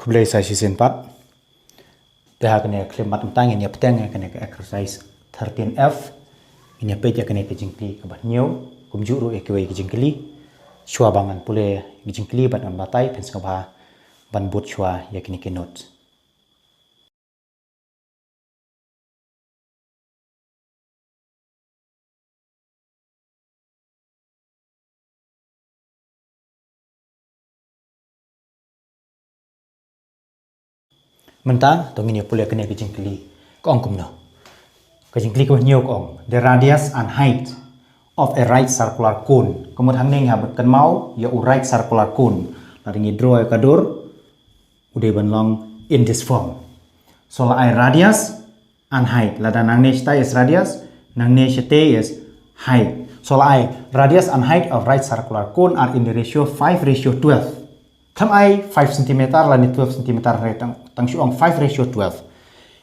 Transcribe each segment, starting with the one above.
Kublai saya season 4. Dah kena klaim matang ini petang kena ke exercise 13F. Ini page kena ke jingkli ke batnyo, kumjuru ekwe ke jingkli. Shua bangan pule ke jingkli bat on batai pens ngaba ban bot shua ya kini ke notes. Mentah tong ini pule kena ke jingkli kong kumno. Ke jingkli ke batnyo kong. The radius and height of a right circular cone. Kemudian hang habut kan mau ya right circular cone. Lari ni draw ka dur udah banlong in this form. So la radius and height. Lada nang ne is radius, nang ne is height. So la radius and height of right circular cone are in the ratio 5:12. Tham ai 5 cm la ni 12 cm tang syuang 5:12.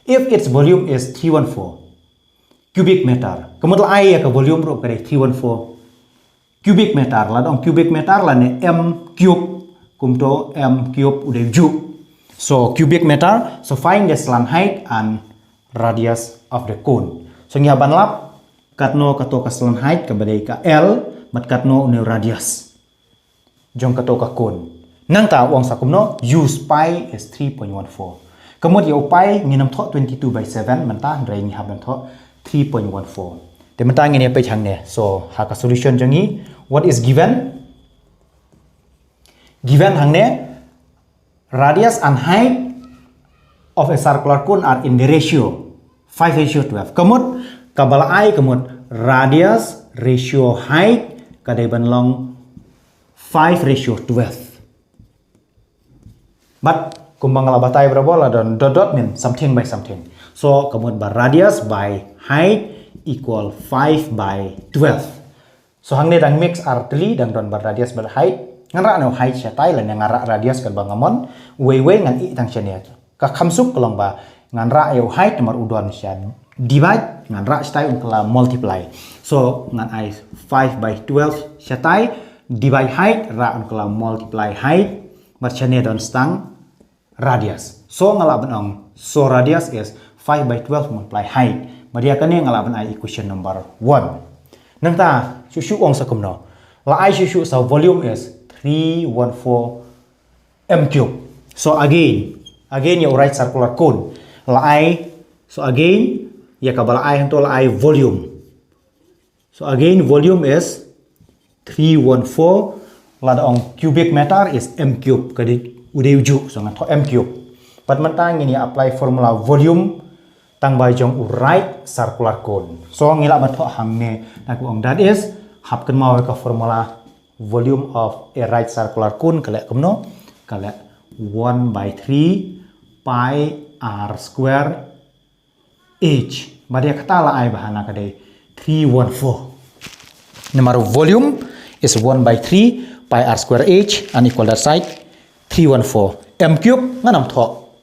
If its volume is 314 cubic meter. Kemudian ai ya ke volume ro kare 314 cubic meter. La dong cubic meter la ne m cube kumto m cube udah ju. So cubic meter. So find the slant height and radius of the cone. So ngihaban lap katno kato ka slant height ka badai ka L mat katno ne radius. Jong kato ka cone. Nang ta uang sakumno use pi is 3.14. Kemudian pi nginam thok 22/7 mentah drai ni haban thok 3.14. Te mentah ngini pe chang ne. So ha ka solution jangi what is given? Given hang ne radius and height of a circular cone are in the ratio 5:12. Kemud kabala ai kemud radius ratio height kadai banlong 5:12. But kumbang labatai berapa lah dan dot mean something by something. So kemudian radius by height equal 5/12. So hang ne dang mix artli dan don radius by height ngara no height syatai lan ngara radius kan bangamon wewe ngan i tang chania. Ka khamsuk kolong ba ngara yo height nomor udon syan divide ngara syatai unkala multiply. So ngan i 5/12 syatai divide height ra unkala multiply height mat chania don stang radius. So ngalaban ong so radius is 5/12 multiply height. Madia kane ngalaban ai equation number 1. Nang ta susu ong sakumno. La ai susu sa volume is 314 m cube. So again ya right circular cone. La ai so again ya kabala ai hanto la ai volume. So again volume is 314 la ong cubic meter is m cube kadi udah uju so ngan m cube. Pat mentang ini apply formula volume tang bai jong right circular cone. So ngila mat hang ne nak ong that is hap kan mau ka formula volume of a right circular cone kala kumno kala 1/3 pi r square h. Badia kata la ai bahana kadai 314. Nomor volume is 1/3 pi r square h and equal that side 314 m cube nganam thok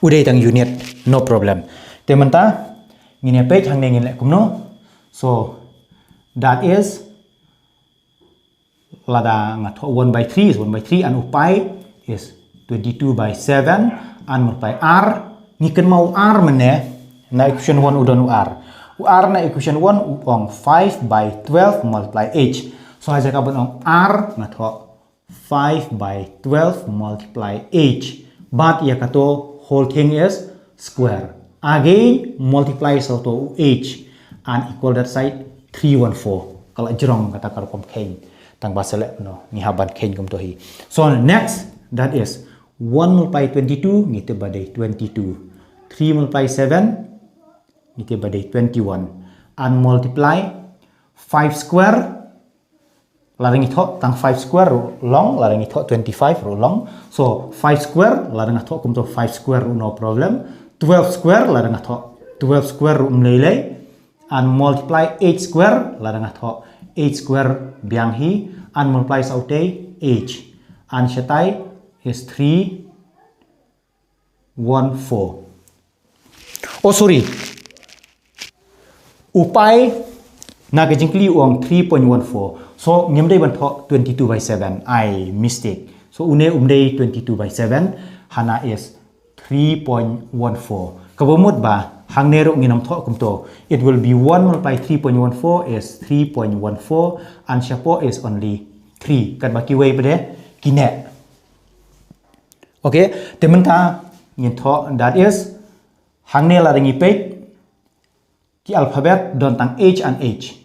udah tang unit no problem. Tementa ngine page hang ngin lek kumno. So that is lada ngathok 1/3 is 1/3 and pi is 22/7 and multiply r ngiken mau r mene na equation 1 udon r na equation 1 uong 5/12 multiply h. So haja ka bon r ngathok 5/12 multiply h. But ya kato whole thing is square. Again multiply so to h and equal that side 314. Kalau jerong kata karkom kain tang baselek no ni haban kain kum to hi. So next that is 1 multiply 22 ngite badai 22. 3 multiply 7 ngite badai 21 and multiply 5 square larang ithok tang 5 square long larang ithok 25 ro long. So 5 square larang ithok kum to 5 square no problem. 12 square larang ithok 12 square umlele and multiply 8 square larang ithok 8 square biang hi and multiply saute h and shatai is 314. Oh sorry, upai na kejingkli uang 3.14. So ngem dai ban thok 22/7 I mistake. So une umday 22 by 7 hana is 3.14. Kabumut ba hang nero nginam thok kumto. It will be 1 multiplied 3.14 is 3.14 and siapo is only 3. Kat baki way pada kinet. Okay, tementa ngin thok that is hang ne la ringi page ki alphabet don tang h and h.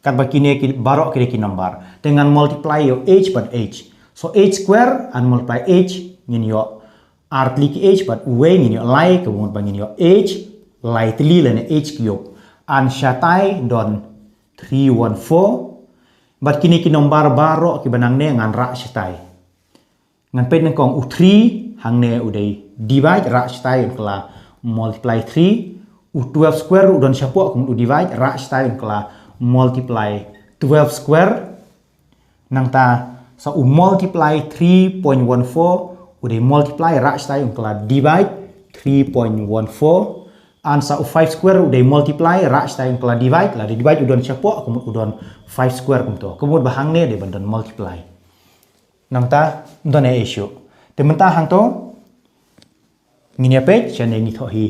Kat baki ne ki barok kire ki number dengan multiply yo h but h. So h square and multiply h ngin yo artli ki h but way ngin yo lai kabumut ba ngin yo h lai tli lene h cube and syatai don 314 but kini ki nombar baro ki banang ne ngan ra syatai ngan pet nang kong u3 hang ne udai divide ra syatai kala multiply 3 u12 square udon syapo kum u divide ra syatai kala multiply 12 square nang ta sa u multiply 3.14 udai multiply ra syatai kala divide 3.14 and sa 5 square udah multiply ra stai kala divide la divide udon siapo kemudian udon 5 square kumto kemudian bahang ne de bandon multiply nang ta don e issue tementa hang to nginya page chane ni tho hi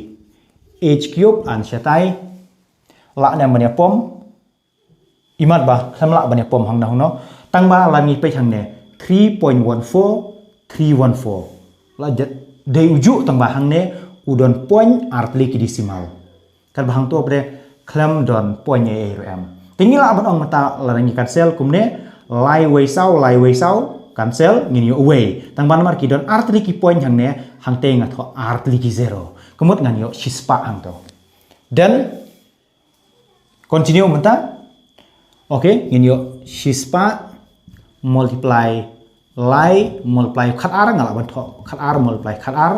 h cube and syatai la ne mania pom imat ba samla bania pom hang na no tang ba la ni page hang ne 3.14 314 la de uju tang ba hang ne udon point artli ki desimal kan bahang to bre klam don point e rom tingila abon ong mata larangi cancel kumne lai wei sau cancel ngin yo away tang ban mar ki don artli ki point hang ne hang te ngat ho artli ki 0 kemut ngan yo shispa hang to dan continue mata okay ngin yo shispa multiply lai multiply khat ar ngala ban tho khat ar multiply khat ar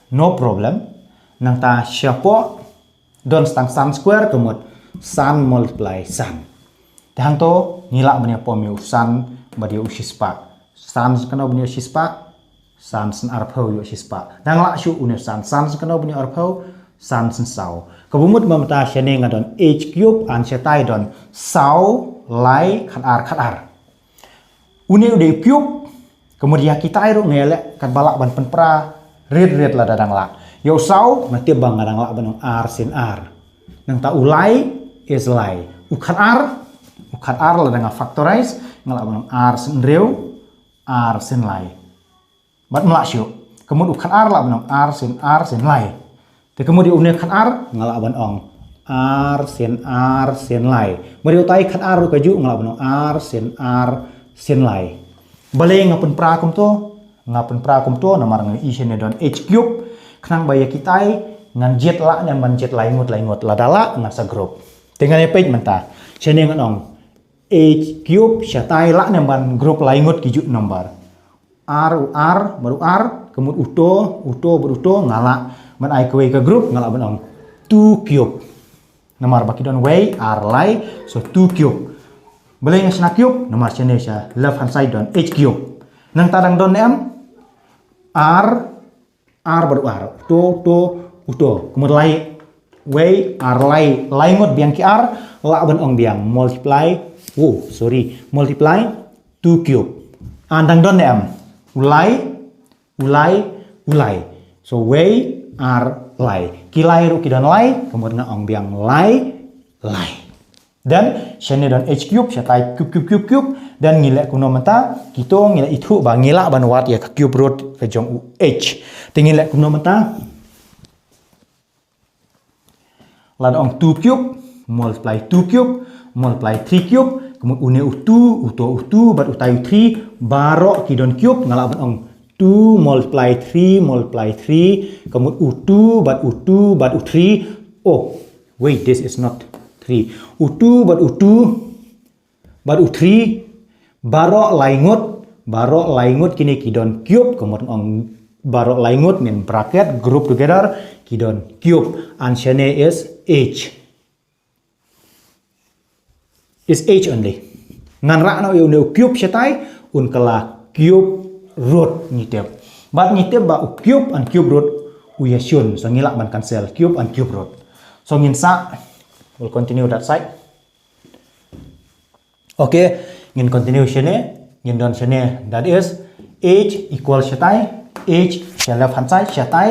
no problem nang ta siapo don stang sun square kemut sun multiply sun tahang to ngila bania pomiu sun badia usispa sun kana bania sispa sun sen arpau yo sispa dang la shu une sun kana bania arpau sun sen sau kabumut mamta shane ngadon h cube an setai don sau lai khat ar une ude cube kemudian kita iru ngele kat balak ban penpra red la dadang la yo sau mati bang ngadang la banong r sin r nang ta ulai is lai ukhat r la dengan factorize ngala banong r sin reu r sin lai bat mla syu kemud ukhat r la banong r sin lai te kemud une khat r ngala banong r sin lai mari utai khat r ka ju ngala banong r sin lai balai ngapun pra kum to ngapen pra kum to namar ngai isene don h cube khnang baya kitai ngan jet la ngan man jet laingut la dala ngan sa group dengan page menta chene ngan ong h cube syatai la ngan man group laingut kiju nomor r baru r kemud uto beruto ngala man ai kwe ke group ngala ban ong 2 cube namar baki don way r lai so 2 cube balai ngan cube namar chene sya left hand side don h cube nang tadang don em R baru R to uto kemudian lai way R lai ngot biang ki R la ban ong biang multiply multiply 2 cube andang don em ulai so way R lai kilai ru ki don lai kemudian ong biang lai dan shane don h cube syatai cube dan ngilek kuno mata kita ngilek itu ba ngilak ban wat ya cube root ke jong h tingilek kuno mata lan ong 2 cube multiply 2 cube multiply 3 cube kemudian une utu bat utai 3 barok ki don cube ngalak ban ong 2 multiply 3 kemudian utu bat u3 oh wait this is not 3 utu bat u3 barok laingut kini kidon cube kemudian ong barok laingut min bracket group together kidon cube and shane is h only ngan ra no yo cube syatai un kala cube root ngitep bat ngitep ba cube and cube root uyasyun so ngilak ban cancel cube and cube root so ngin sa we'll continue that side. Okay, in continuation ngin don sene that is h equal shatai h share left hand side shatai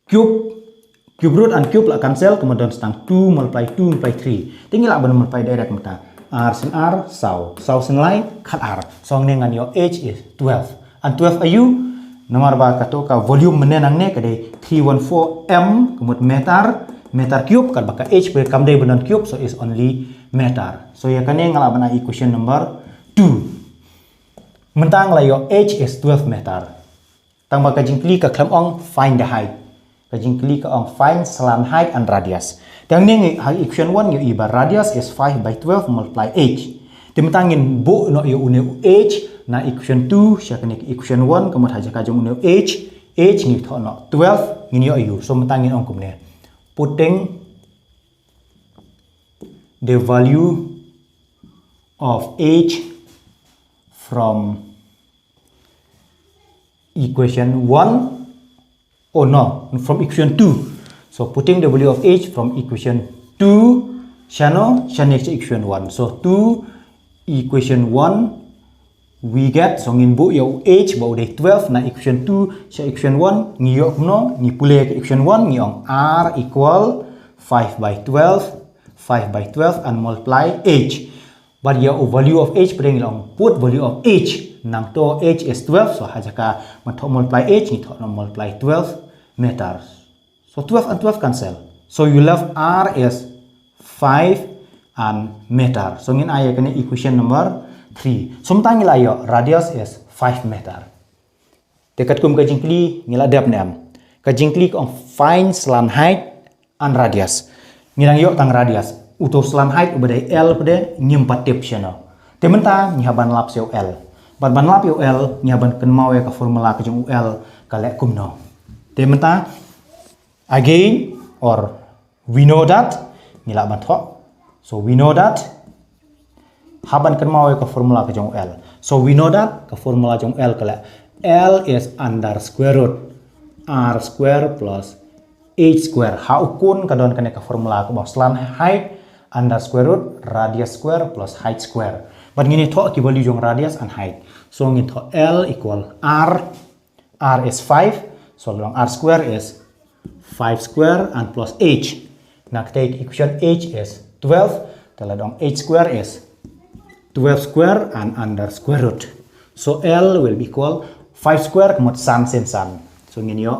cube root and cube lah cancel kemudian setang 2 multiply 3 tinggi lah benar multiply direct mata r sin r sau sin lai kat r so dengan your h is 12 and 12 ayu nomor ba kato ka volume menenang ne kade 314 m kemudian meter cube kan baka h per kam day benar cube so is only meter so ya kane ngala bana equation number 2 mentang la your h is 12 meter tang baka jingkli ka klam ong find the height ka jingkli ka ong find slant height and radius tang ne equation 1 yo iba radius is 5 by 12 multiply h timentangin bo no yo une h na equation 2 siya kane equation 1 kemudian haja ka jong une h ni tho no 12 ngini yo ayu so mentangin ong kumne putting the value of h from equation 1 or no from equation 2 so putting the value of h from equation 2 shano next equation 1 so 2 equation 1 we get so ngin bu yo h bau de 12 na equation 2 sha equation 1 ngi yo no ni pule ke equation 1 ngi ong r equal 5 by 12 and multiply h but your value of h bring long put value of h nang to h is 12 so hajaka matho multiply h ni tho no multiply 12 meters so 12 and 12 cancel so you left r is 5 and meter so ngin aya kene equation number 3 somtang ngila yo radius is 5 meter dekat kum ka jingkli ngila dap nem ka jingkli on find slant height and radius ngilang yo tang radius uto slant height ubade l pede nyempat tip channel tementa nyaban lap seo l ban lap yo l nyaban ken mau ka formula ka jong ul ka lek kum no tementa again or we know that ngila ban tho so we know that haban ken mau ka formula ka jong l so we know that ka formula jong l kala l is under square root r square plus h square ha ukun ka don kane ka formula ka slant height under square root radius square plus height square but ngini tho ki value jong radius and height so ngin tho l equal r is 5 so long r square is 5 square and plus h nak take equation h is 12 tala dong h square is 12 square and under square root so l will be equal 5 square kemot san sin san so ngin yo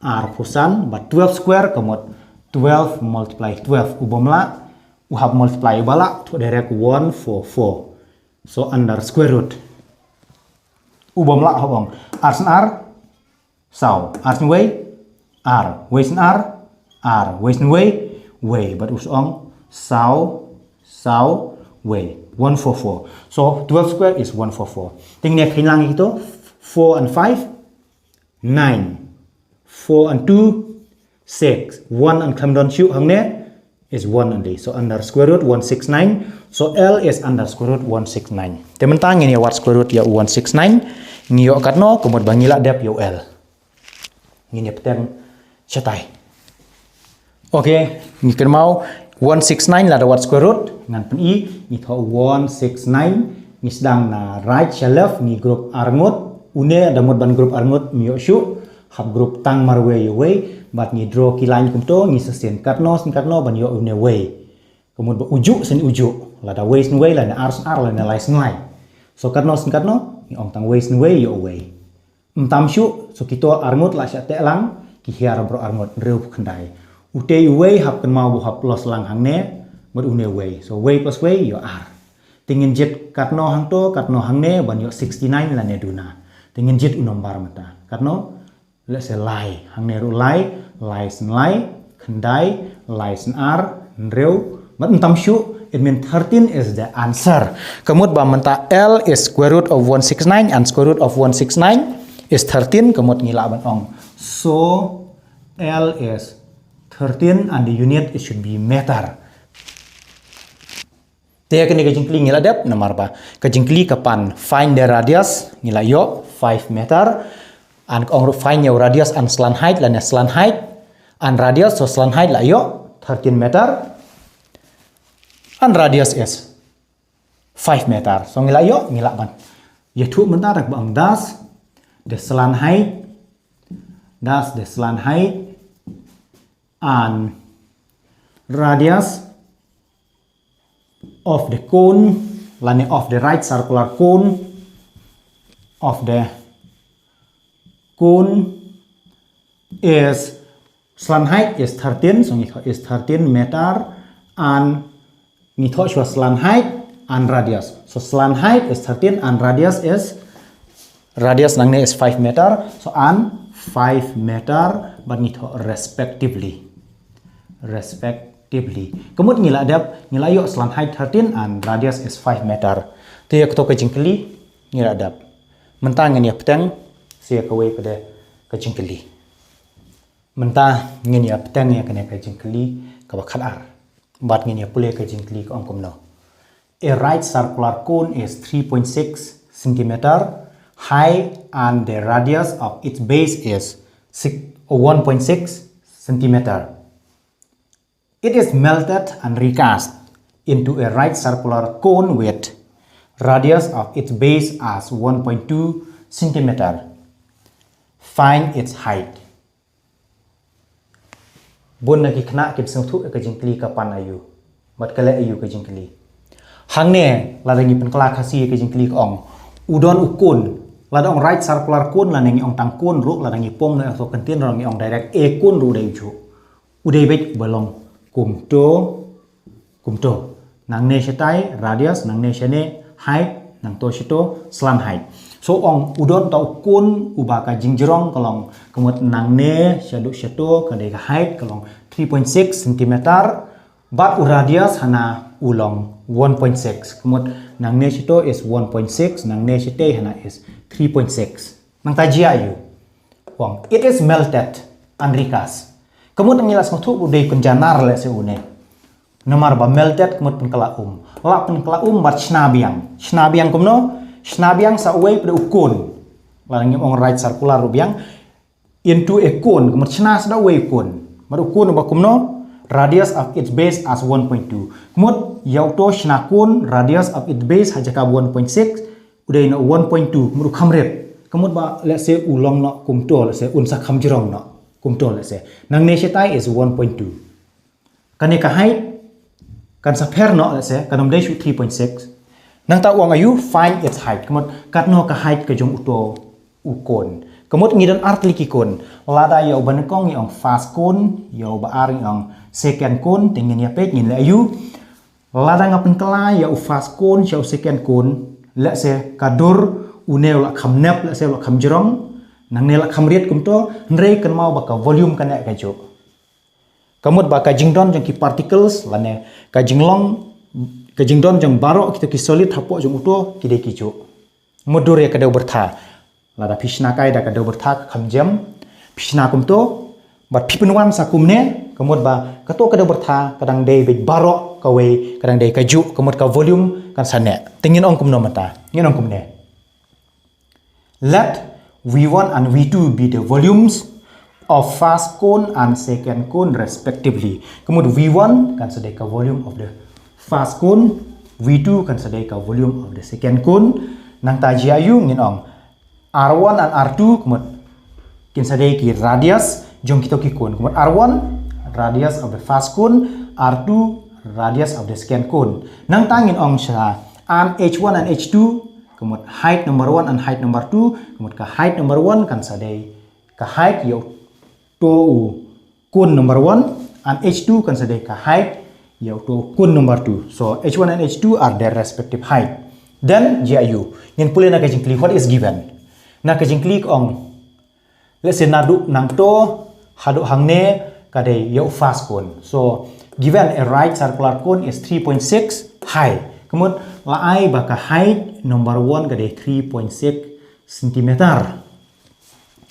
r pusan but 12 square kemot 12 multiply 12 ubomla uhab multiply bala to direct 144 so under square root ubomla hobong r sin r sau r sin way r way sin r way sin way but usong sau way 144 so 12 square is 144 ting ne khinlang ito 4 and 5 9 4 and 2 6 1 and come down shoot hang ne is 1 only so under square root 169 so l is under square root 169 tementang ini what square root ya 169 ngiyo katno kemod bangila dep yo l ngini peteng chatai okay ngiken mau 169 là what square root ngan pen i ni tho 169 ni sedang na right shall left ni group arngot une da mod ban group arngot mi shu hab group tang marwe yo way but ni draw ki line kum to ni sen katno ban yo une way kemud ba uju sen uju la da way sen way la na r la na line line so katno ni ong tang way sen way yo way tam shu so kito arngot la sha te lang ki hiar bro arngot reu khandai ute way hab kan mau hab plus lang hang ne mod une way so way plus way yo r tingin jet katno hang to katno hang ne ban yo 69 la ne duna tingin jet unombar mata katno let's say lai hang ne ru lai sen lai khandai lai sen r reu mat tam shu it mean 13 is the answer kemud ba menta l is square root of 169 and square root of 169 is 13 kemud ngila ban ong so l is 13 and the unit it should be meter. Te kini kajingkli ngila dep nomor ba kajingkli kapan find the radius ngila yo 5 meter and find your radius and slant height lan slant height and radius so slant height la yo 13 meter and radius is 5 meter so ngila yo ngila ban ya thu mentar bang das the slant height, that's the slant height, and radius of the cone, of the right circular cone, of the cone is slant height is 13, so is 13 meter, and slant height and radius. So slant height is 13 and radius is 5 meter. So and 5 meter, but respectively. Kemudian ngila yuk slant height 13 and radius is 5 meter. Tu ya ketok kejengkeli ngila adap. Mentang ngini petang sia kawai pada kejengkeli. Mentah ngini petang ya kena kejengkeli kawakat ar. But ngini pulih kejengkeli ke angkum no. A right circular cone is 3.6 cm high and the radius of its base is 1.6 cm. It is melted and recast into a right circular cone with radius of its base as 1.2 cm. Find its height. Bun lagi kena kita sentuh ke jengkeli kapan ayu. Mat kala ayu ke jengkeli. Hang ne ladangi penkela kasih ke jengkeli ke ong. Udon ukun. Ladang right circular cone ladangi ong tang cone ru ladangi pom na atau kentin ladangi ong direct e cone ru dai ju. Udai bet balong kumto. Nang ne setai radius nang ne sene height nang to sito slant height. So ong udon tau kun ubaka jingjerong kalong kemut nang ne syaduk syato kadai height kalong 3.6 cm but radius hana ulong 1.6 kemut nang ne syato is 1.6 nang ne syate hana is 3.6 nang taji ayu wong it is melted and recast kemut ngilas ngotu udai penjanar le se une nomor ba melted kemut penkela la penkela bat snabiang kumno snabiang sa away pada ukun lalang ong right circular rubiang into a cone kemut sna sa away cone mar ukun ba kumno radius of its base as 1.2 kemut yauto sna cone radius of its base hajaka 1.6 udai no 1.2 kemut khamret kemut ba let's say ulong no kumto let's say unsa khamjrong no kumto let's say nang ne setai is 1.2 kaneka height kan sa per no let's say kanom dai 3.6 nang ta uang ayu find its height kemut katno ka height ke jong uto ukon kemut ngidan artli kikon lada yau banekong yang fast kon yau baar yang second kon tingin ya pet ngin le ayu lada ngapen kela yau fast kon yau second kon le se kadur uneu la khamnep le se la khamjrong nang ne la khamriet kumto nrei kan mau baka volume kan ka jo kemut baka jingdon jong ki particles lane ka jinglong ke jingdon jang barok kita ki solid hapok jang uto kide kijo mudur ya kadau bertha lada pishna kai da kadau bertha khamjam pishna kumto bat pipenwan sakumne kemud ba kato kadau bertha kadang dei be barok kawe kadang dei kaju kemud ka volume kan sane tingin ong kumno mata ngin ong kumne let v1 and v2 be the volumes of first cone and second cone respectively kemud v1 kan sedai ka volume of the first cone, V2 kan sedai ka volume of the second cone. Nang taji ayu ngin ong R1 and R2 kemut kin sedai ki radius jong kita ki cone. Kemut R1 radius of the first cone, R2 radius of the second cone. Nang tangin ong sya an H1 and H2 kemut height number 1 and height number 2 kemut ka height number 1 kan sedai ka height yo to cone number 1 and H2 kan sedai ka height yaitu kun number 2. So H1 and H2 are their respective height. Then GIU. Ngin pulih na kajingkli what is given. Na kajingkli ong let's say nadu nang to haduk hangne kadai yau fast cone. So given a right circular cone is 3.6 high. Kemudian laai baka height number 1 kadai 3.6 cm.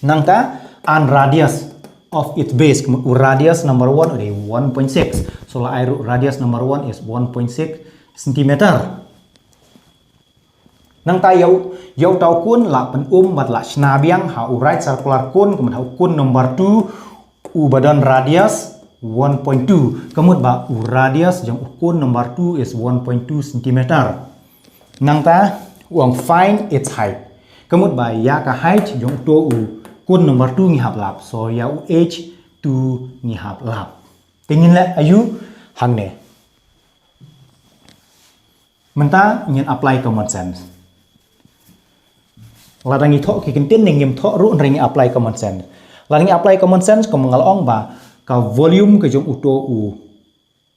Nang ta and radius of its base radius number 1 ade 1.6 so la air radius number 1 is 1.6 cm nang ta yau tau kun la pen bat la snabiang ha right circular kun kemudian ha kun number 2 badan radius 1.2 kemudian ba radius jang kun number 2 is 1.2 cm nang ta uang find its height kemut ba ya ka height jong to u kun number 2 ngi hap lap so ya u h 2 ngi hap lap tingin la ayu hang ne menta nyen apply common sense ladangi tho ki kintin ning yem tho ru ring apply common sense ladangi apply common sense ko mangal ong ba ka volume ke jong uto u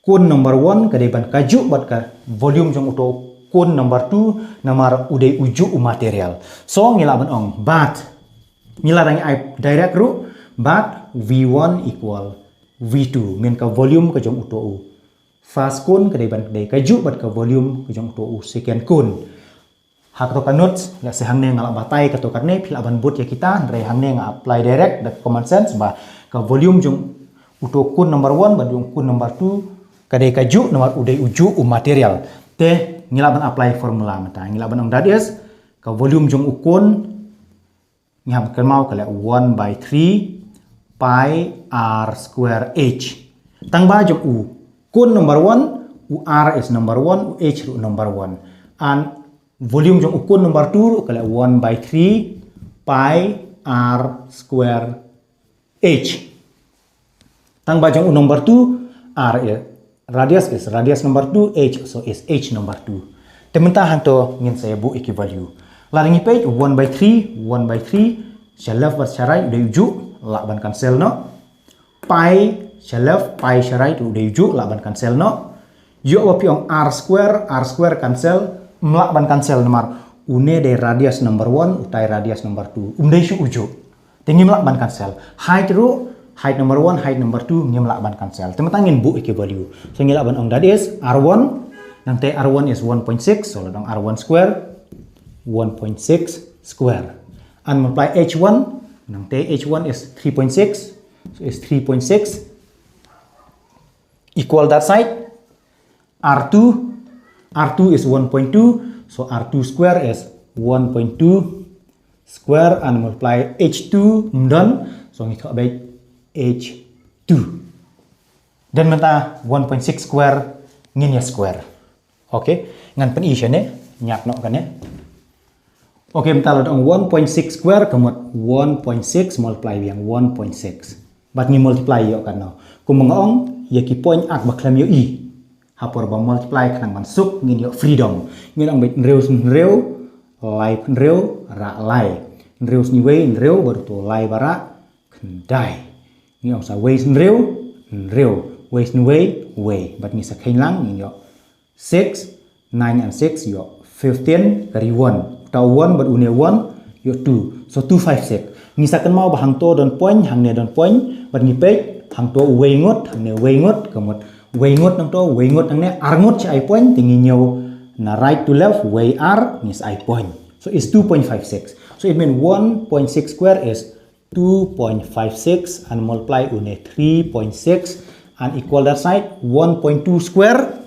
kun number 1 ka deban kaju bat ka volume jong uto kun number 2 namar udai uju material so ngila ban ong but ngila dangi I direct ru but v1 equal v2 men ka volume ka jong uto u first kun ka deban dei kaju bat ka volume ka jong uto u second kun hak to kanut ya se hangne ngala batai ka to karne phila ban but ya kita re hangne nga apply direct the common sense ba ka volume jong uto kun number 1 ba jong kun number 2 ka dei kaju nomor udai uju material te ngila ban apply formula mata ngila ban ong that is ka volume jong ukun ngam kan mau kala 1 by 3 pi r square h tang ba jong u kun number 1 u r is number 1 u h ru number 1 and volume jong ukun number 2 kala 1 by 3 pi r square h tang ba jong u number 2 r is radius number 2 h so is h number 2 tementah hanto ngin saya bu equivalue larangi page 1 by 3 1 by 3 shalaf bat sharai udah uju lakban cancel no pi shalaf pi sharai udah uju lakban cancel no yo wapi ong r square cancel melakban cancel nomor une de radius number 1 utai radius number 2 umdai shu uju tinggi melakban cancel height number 1 height number 2 ngim lakban cancel temetangin bu equivalue so ngilakban ong that is r1 nanti r1 is 1.6 so ladang r1 square 1.6 square and multiply h1 nanti h1 is 3.6 so is 3.6 equal that side r2 is 1.2 so r2 square is 1.2 square and multiply h2 mdon so ngikho baik h2 dan menta 1.6 square ngin ya square okay ngan pen isya ne nyak no kan ya okay menta lo 1.6 square kemut 1.6 multiply yang 1.6 bat ni multiply yo kan no kumangong ya ki point ak baklam yo i hapor ba multiply kanang mansuk ngin yo freedom ngin ang bait nreu lai nreu ra lai nreu ni way nreu baru to lai bara kendai ngin ang sa ways nreu ways ni way but ni sa kain lang ngin yo 6 9 and 6 yo 15 kari 1 tau 1 but une 1 yo 2 so 256 ni sa kan mau bahang to don point hang ne don point but ni page hang to way ngot hang ne way ngot kamot way ngot nang to way ngot nang ne ar ngot si I point tingi nyaw na right to left way r ni sa I point so is 2.56 so it mean 1.6 square is 2.56 and multiply une 3.6 and equal that side 1.2 square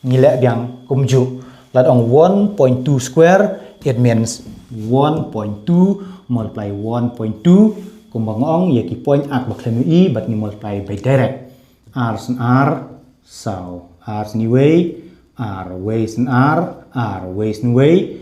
ngilek biang kumju lat ong 1.2 square it means 1.2 multiply 1.2 kumbang ong yaki point ak baklemu i but ni multiply by direct r sin r so r sin way r way sin r way sin way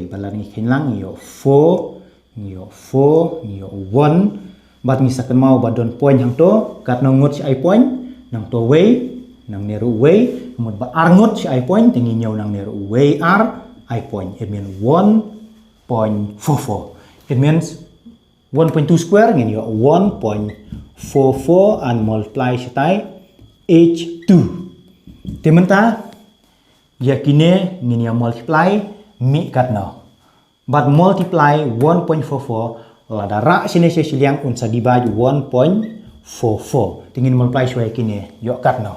balang ni kinlang yo 4 yo 1 but ni sakan mau badon point hang to kat nongot si I point nang to way nang neru way mud ba r ngot si I point tingi nyaw nang neru way r I point it means 1.44 it means 1.2 square ngin yo 1.44 and multiply sitai h2 tementa yakine ngin ya multiply mi kat no but multiply 1.44 lada ra sini siliang unsa divide 1.44 tingin multiply shway kini yo kat no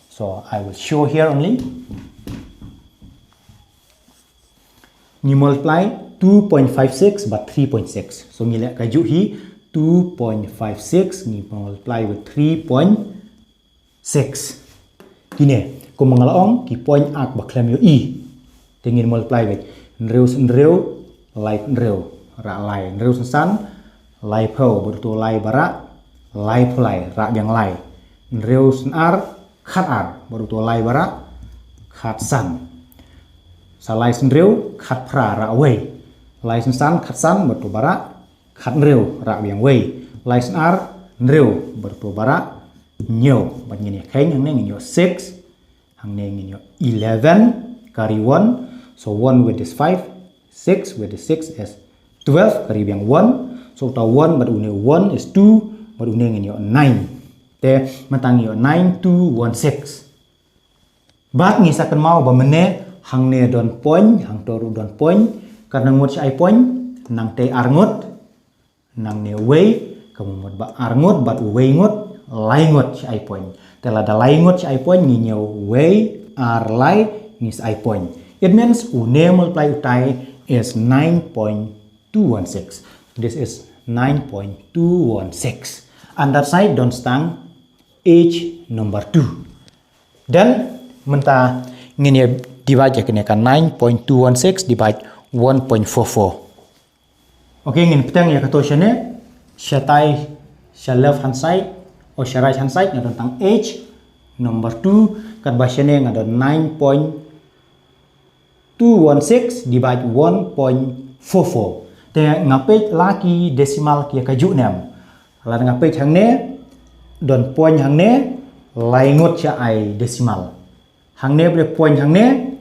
so I will show here only ni multiply 2.56 but 3.6 so ngilek kaju hi 2.56 ni multiply with 3.6 kini ko mangalaong ki point ak baklam yo i tingin multiply with nreu lai nreu ra lai nreu san lai pho bertu lai bara lai phlai ra yang lai nreu san ar khat ar bertu lai bara khat san salai nreu khat phra ra away license san khat san bertu bara khat reu ra biang wei license ar reu bertu bara nyo bat ngini khain hang ne nyo 6 hang ne nyo 11 carry 1 so 1 with this 5 6 with the 6 is 12 carry biang 1 so ta 1 bat une 1 is 2 bat une nyo 9 te matang nyo 9 2 1 6 bat ngi sakan mau ba mene hang ne don point hang toru don point karena ngut si point nang te arngut nang ne wei kamu mut ba arngut bat wei ngut lai ngut si point te la da lai ngut si point ni nyo wei ar lai ni si point it means une multiply utai is 9.216 this is 9.216 and that side don't stand age number 2 dan menta ngini divide kene kan 9.216 divide 1.44 okay ngin petang ya kato shane shatai sha left hand side or sha right hand side ngadon tang age number 2 kat ba shane ngadon 9.216 divide 1.44 te ngapet laki decimal kia kaju nem la ngapet hang ne don point hang ne laingot cha ai decimal hang ne ble point hang ne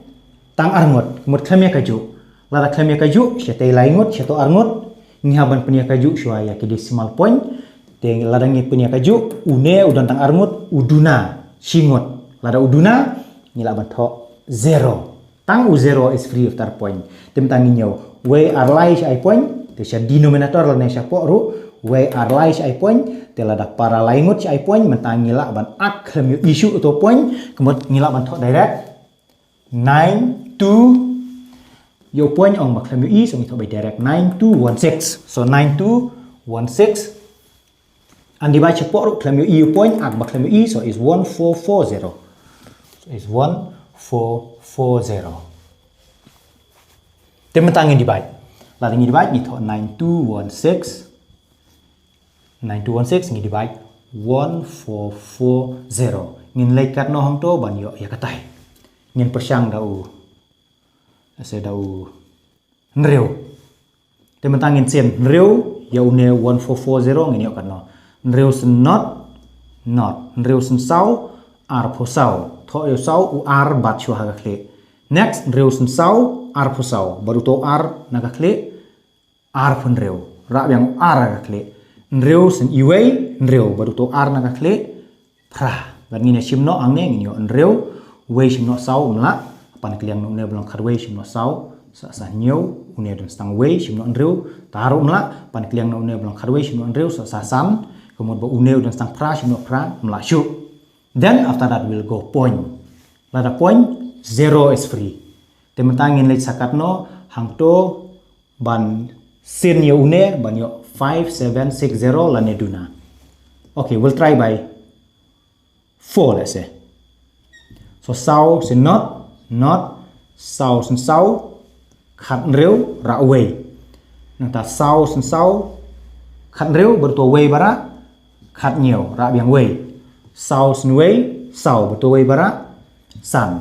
tang arngot mut khamia kaju la khamia kaju sete laingot seto arngot ngihaban punya kaju shua ya ke decimal point te ladang ni punya kaju une udan tang arngot uduna singot lada uduna ngila ban tho 0 tang u 0 is free of that point tem tang nyo we are lai ai point te sha denominator la ne sha po ru we are lai ai point te lada para laingot ai point mentang ngila ban ak khamia issue to point kemut ngila ban tho direct 9 2 your point on makhlem e so by direct 9216 so 9216 and divide chapor klem e point at makhlem e so is 1440 so is 1440 tementang divide la ngi divide ni tho 9216 9216 ngi divide 1440 ngin leikat no hong to ban yo ya katai ngin persyang dau ase dau nreu te mentangin sen nreu ya une 1440 ngin yo kan no nreu sen not nreu sen sau ar pho sau tho yo sau u ar bat chwa ha khle next nreu sen sau ar pho sau baru to ar na ka khle ar phun reu ra yang ar ka khle nreu sen iwei nreu baru to ar na ka khle pra ban ngin shimno angne ngin yo nreu wei shimno sau mla pan kliang no ne blong kharwei shimno sau sa sa nyau une don stang wei shimno nreu taru mla pan kliang no ne blong kharwei shimno nreu sa sa san kemudian ba une don stang pra shimno pra mla shu then after that we'll go point lada point 0 is free tementangin leit sakatno hangto ban sin yo une ban yo 5760 la ne duna okay we'll try by 4 let's say so sau sin not sau sin sau khat reu ra wei nang ta sau sin sau khat reu bertu wei bara khat nhiều ra biang wei sau sin wei sau bertu wei bara san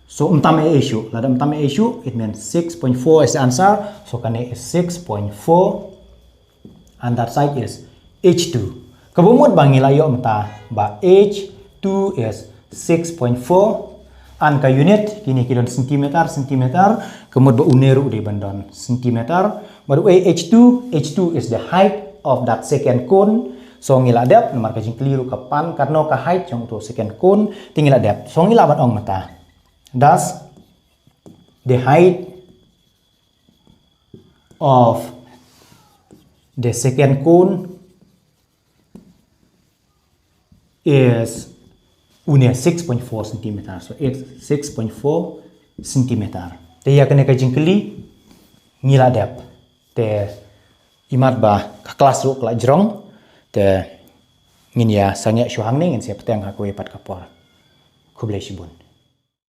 so umtam issue la umtam issue it means 6.4 is the answer so kan is 6.4 and that side is h2 kabumut bangila yo mta ba h2 is 6.4 an ka unit kini kilon centimeter kemud ba uneru de bandon centimeter baru h2 is the height of that second cone so ngila dep nomor ka jing keliru kapan karena ka height yang to second cone tinggal dep so ngila ban ong mata thus the height of the second cone is une 6.4 cm so it's 6.4 cm te ya kena kajing keli ngila dep te imat ba ka kelas ru kala jrong te ngin ya sangya shuhang ne ngin se petang ha ko ipat kapor kublai shibun